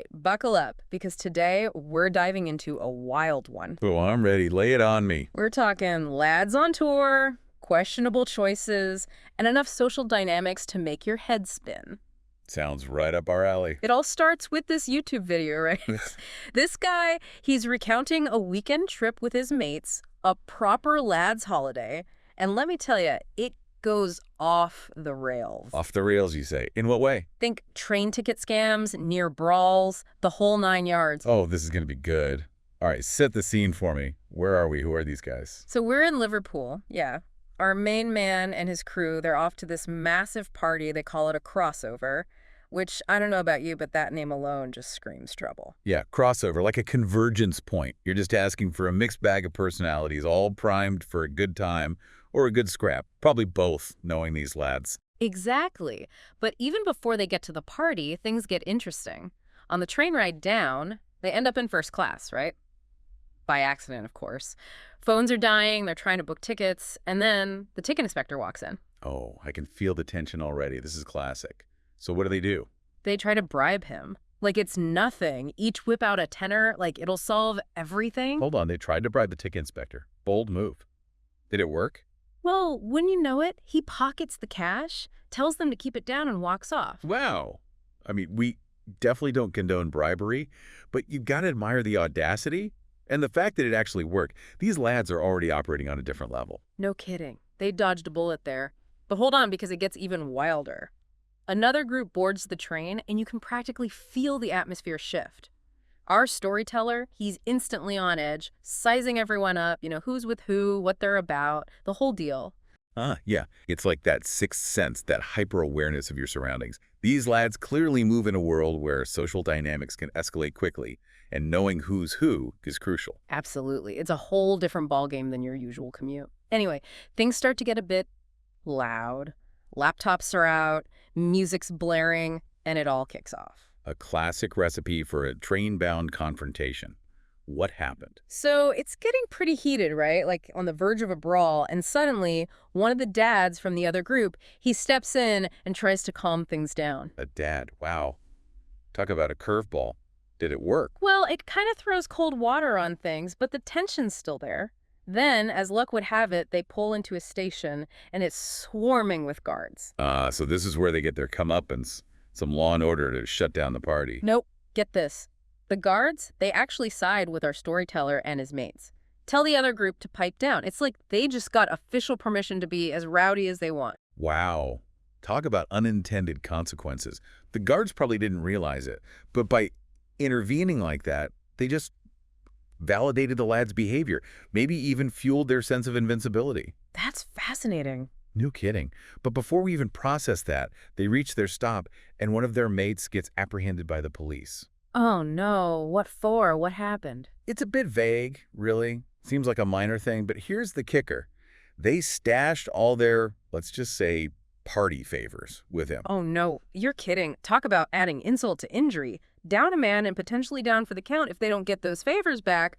right, buckle up, because today we're diving into a wild one. Oh, I'm ready. Lay it on me. We're talking lads on tour, questionable choices, and enough social dynamics to make your head spin. Sounds right up our alley. It all starts with this YouTube video, right? This guy, he's recounting a weekend trip with his mates, a proper lads holiday, and let me tell you, it goes off the rails. Off the rails, you say. In what way? Think train ticket scams, near brawls, the whole 9 yards. Oh, this is going to be good. All right, set the scene for me. Where are we? Who are these guys? So we're in Liverpool, yeah. Our main man and his crew, they're off to this massive party. They call it a crossover, which I don't know about you, but that name alone just screams trouble. Yeah, crossover, like a convergence point. You're just asking for a mixed bag of personalities, all primed for a good time or a good scrap. Probably both, knowing these lads. Exactly. But even before they get to the party, things get interesting. On the train ride down, they end up in first class, right? By accident, of course. Phones are dying, they're trying to book tickets, and then the ticket inspector walks in. Oh, I can feel the tension already. This is classic. So what do? They try to bribe him. Like it's nothing. Each whip out a tenner, like it'll solve everything. Hold on, they tried to bribe the ticket inspector. Bold move. Did it work? Well, wouldn't you know it, he pockets the cash, tells them to keep it down, and walks off. Wow. I mean, we definitely don't condone bribery, but you've got to admire the audacity and the fact that it actually worked. These lads are already operating on a different level. No kidding. They dodged a bullet there. But hold on, because it gets even wilder. Another group boards the train, and you can practically feel the atmosphere shift. Our storyteller, he's instantly on edge, sizing everyone up, who's with who, what they're about, the whole deal. Yeah. It's like that sixth sense, that hyper-awareness of your surroundings. These lads clearly move in a world where social dynamics can escalate quickly, and knowing who's who is crucial. Absolutely. It's a whole different ballgame than your usual commute. Anyway, things start to get a bit loud. Laptops are out, music's blaring, and it all kicks off. A classic recipe for a train-bound confrontation. What happened? So it's getting pretty heated, right? Like on the verge of a brawl, and suddenly one of the dads from the other group, he steps in and tries to calm things down. A dad. Wow. Talk about a curveball. Did it work? Well, it kind of throws cold water on things, but the tension's still there. Then, as luck would have it, they pull into a station, and it's swarming with guards. So this is where they get their comeuppance. Some law and order to shut down the party. Nope. Get this. The guards, they actually side with our storyteller and his mates. Tell the other group to pipe down. It's like they just got official permission to be as rowdy as they want. Wow. Talk about unintended consequences. The guards probably didn't realize it, but by intervening like that, they just validated the lads' behavior, maybe even fueled their sense of invincibility. That's fascinating. No kidding. But before we even process that, they reach their stop, and one of their mates gets apprehended by the police. Oh no, what for? What happened? It's a bit vague, really. Seems like a minor thing, but here's the kicker. They stashed all their, let's just say, party favors with him. Oh no, you're kidding. Talk about adding insult to injury. Down a man and potentially down for the count if they don't get those favors back.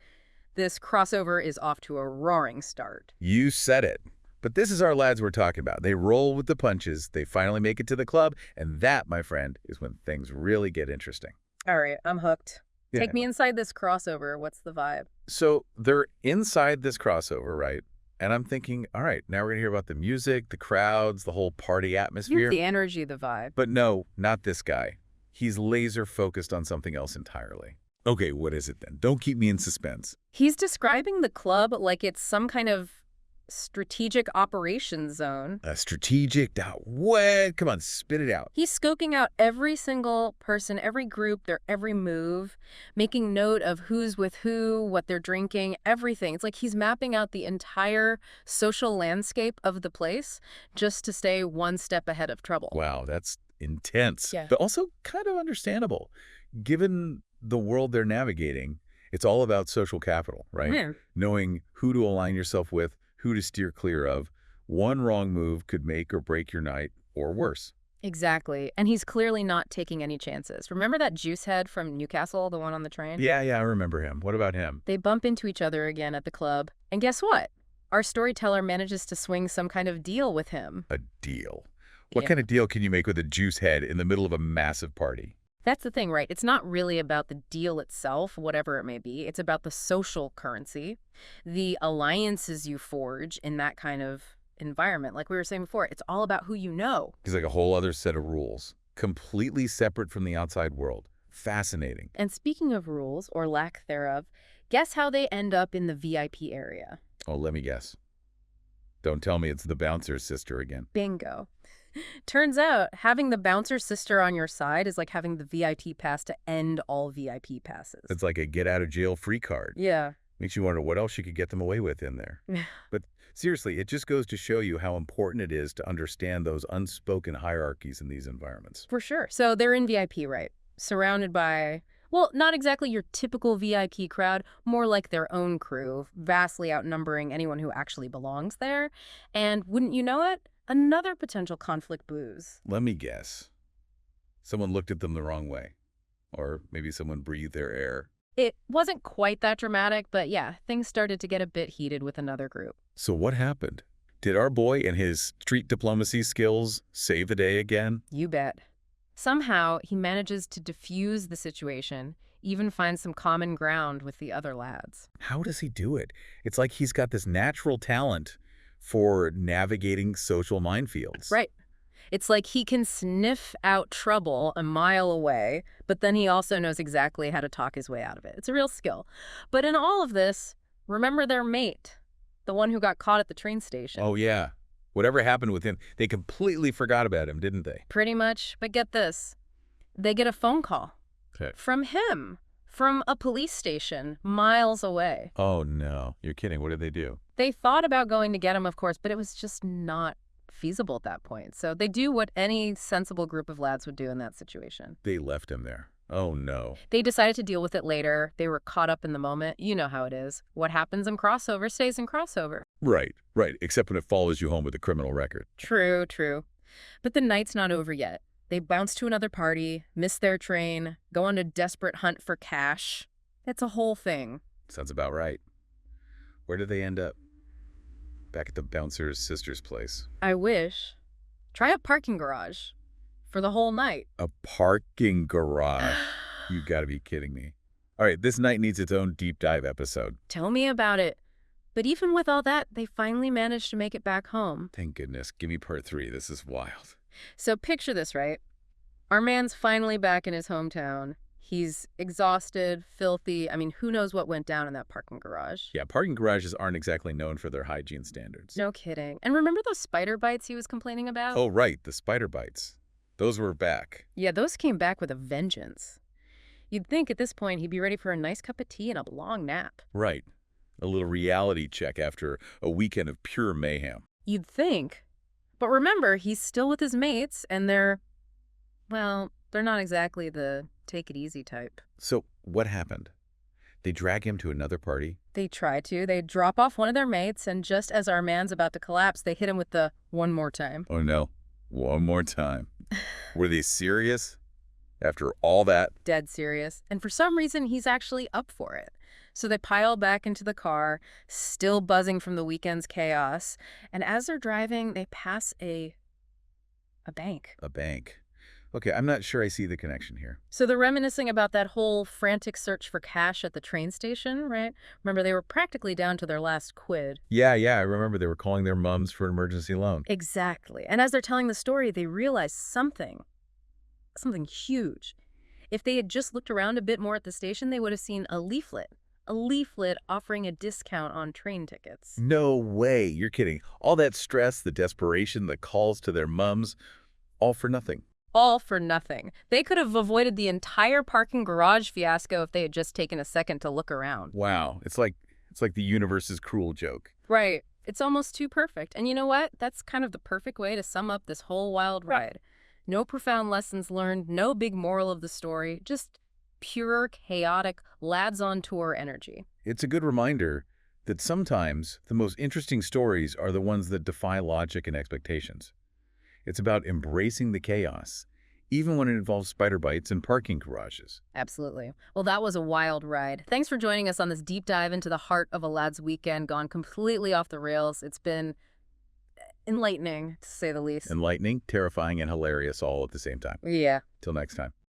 This crossover is off to a roaring start. You said it. But this is our lads we're talking about. They roll with the punches, they finally make it to the club, and that, my friend, is when things really get interesting. All right, I'm hooked. Yeah. Take me inside this crossover. What's the vibe? So they're inside this crossover, right? And I'm thinking, all right, now we're going to hear about the music, the crowds, the whole party atmosphere. The energy, the vibe. But no, not this guy. He's laser focused on something else entirely. Okay, what is it then? Don't keep me in suspense. He's describing the club like it's some kind of strategic operations zone. A strategic what? Come on, spit it out. He's scoping out every single person, every group, their every move, making note of who's with who, what they're drinking, everything. It's like he's mapping out the entire social landscape of the place just to stay one step ahead of trouble. Wow, that's intense. Yeah. But also kind of understandable. Given the world they're navigating, it's all about social capital, right? Yeah. Knowing who to align yourself with, who to steer clear of. One wrong move could make or break your night, or worse. Exactly. And he's clearly not taking any chances. Remember that juice head from Newcastle, the one on the train? Yeah, I remember him. What about him? They bump into each other again at the club. And guess what? Our storyteller manages to swing some kind of deal with him. A deal? What Yeah. kind of deal can you make with a juice head in the middle of a massive party? That's the thing, right? It's not really about the deal itself, whatever it may be. It's about the social currency, the alliances you forge in that kind of environment. Like we were saying before, it's all about who you know. It's like a whole other set of rules, completely separate from the outside world. Fascinating. And speaking of rules, or lack thereof, guess how they end up in the VIP area? Oh, let me guess. Don't tell me it's the bouncer's sister again. Bingo. Turns out, having the bouncer sister on your side is like having the VIP pass to end all VIP passes. It's like a get-out-of-jail-free card. Yeah. Makes you wonder what else you could get them away with in there. But seriously, it just goes to show you how important it is to understand those unspoken hierarchies in these environments. For sure. So they're in VIP, right? Surrounded by, well, not exactly your typical VIP crowd, more like their own crew, vastly outnumbering anyone who actually belongs there. And wouldn't you know it? Another potential conflict brews. Let me guess. Someone looked at them the wrong way. Or maybe someone breathed their air. It wasn't quite that dramatic, but yeah, things started to get a bit heated with another group. So what happened? Did our boy and his street diplomacy skills save the day again? You bet. Somehow, he manages to diffuse the situation, even find some common ground with the other lads. How does he do it? It's like he's got this natural talent for navigating social minefields. Right. It's like he can sniff out trouble a mile away, but then he also knows exactly how to talk his way out of it. It's a real skill. But in all of this, remember their mate, the one who got caught at the train station. Oh, yeah. Whatever happened with him, they completely forgot about him, didn't they? Pretty much. But get this. They get a phone call. Okay. From him. From a police station miles away. Oh, no. You're kidding. What did they do? They thought about going to get him, of course, but it was just not feasible at that point. So they do what any sensible group of lads would do in that situation. They left him there. Oh, no. They decided to deal with it later. They were caught up in the moment. You know how it is. What happens in crossover stays in crossover. Right, right. Except when it follows you home with a criminal record. True, true. But the night's not over yet. They bounce to another party, miss their train, go on a desperate hunt for cash. It's a whole thing. Sounds about right. Where did they end up? Back at the bouncer's sister's place. I wish. Try a parking garage. For the whole night. A parking garage. You gotta be kidding me. All right, this night needs its own deep dive episode. Tell me about it. But even with all that, they finally managed to make it back home. Thank goodness. Give me part 3. This is wild. So picture this, right? Our man's finally back in his hometown. He's exhausted, filthy. I mean, who knows what went down in that parking garage? Yeah, parking garages aren't exactly known for their hygiene standards. No kidding. And remember those spider bites he was complaining about? Oh, right, the spider bites. Those were back. Yeah, those came back with a vengeance. You'd think at this point he'd be ready for a nice cup of tea and a long nap. Right. A little reality check after a weekend of pure mayhem. You'd think. But remember, he's still with his mates, and well, they're not exactly the take-it-easy type. So what happened? They drag him to another party? They try to. They drop off one of their mates, and just as our man's about to collapse, they hit him with the one more time. Oh, no. One more time. Were they serious? After all that? Dead serious. And for some reason, he's actually up for it. So they pile back into the car, still buzzing from the weekend's chaos. And as they're driving, they pass a bank. A bank. Okay, I'm not sure I see the connection here. So they're reminiscing about that whole frantic search for cash at the train station, right? Remember, they were practically down to their last quid. Yeah, I remember they were calling their mums for an emergency loan. Exactly. And as they're telling the story, they realize something huge. If they had just looked around a bit more at the station, they would have seen a leaflet offering a discount on train tickets. No way. You're kidding. All that stress, the desperation, the calls to their mums, all for nothing. All for nothing. They could have avoided the entire parking garage fiasco if they had just taken a second to look around. Wow. It's like the universe's cruel joke. Right. It's almost too perfect. And you know what? That's kind of the perfect way to sum up this whole wild ride. No profound lessons learned, no big moral of the story, just pure, chaotic, lads on tour energy. It's a good reminder that sometimes the most interesting stories are the ones that defy logic and expectations. It's about embracing the chaos, even when it involves spider bites and parking garages. Absolutely. Well, that was a wild ride. Thanks for joining us on this deep dive into the heart of a lad's weekend gone completely off the rails. It's been enlightening, to say the least. Enlightening, terrifying, and hilarious all at the same time. Yeah. Till next time.